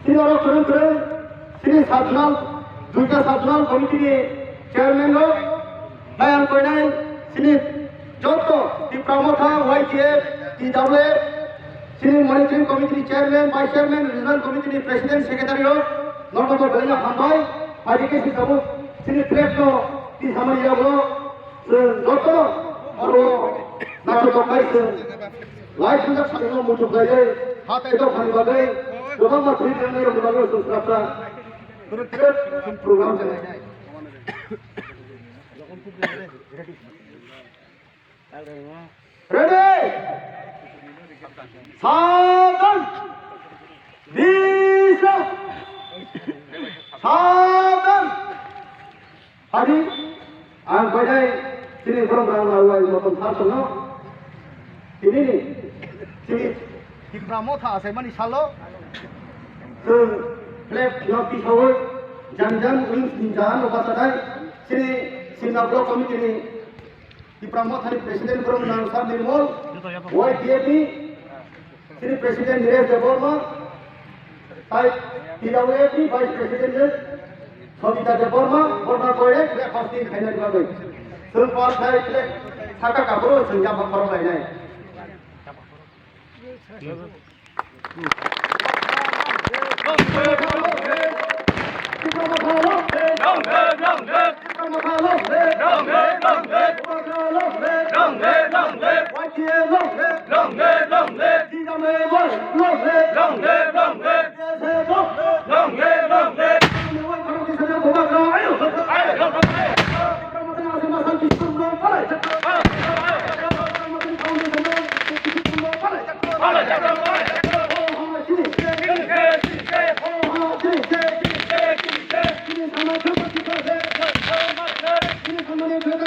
তিনি আরো করে তিনি সাবজনাল দুইটা সাবজনাল কমিটি চেয়ারম্যান বায়ান করে তিনি যত ত্রিপুরা ওয়াইটিএফ টিডব্লিউএফ তিনি monitoring committee chairman vice chairman regional committee president secretary নর্দম বলিয়া হামবাই আজকে সিসাবু তিনি প্রেপ্ত কি সামাইয়াবো যত আরো নাটো দকাইছে লাইসেন্স সামনে মুঠো গায়ে হাতে তো খাইবাগে गोबां बाथ्रा रायज्लायनाय मुगायाव सुबुंफ्रा प्रग्राम जानाय रेडी सावधान दिशा सावधान hari ang badai sini program lawan motor sartono ini nih sini kita mau thah saya mani salo flag nopi sawai jangan wings ninjan opasadai sini sinablo committee ni di pramothani presiden program sar nirmol YTAP sini presiden Niresh Deborma tai TWAP vice president Sodita Deborma Borma Koire breakfast din khaina dibabai sun par khai flag thaka kapro sunja bakaro lainai Come on,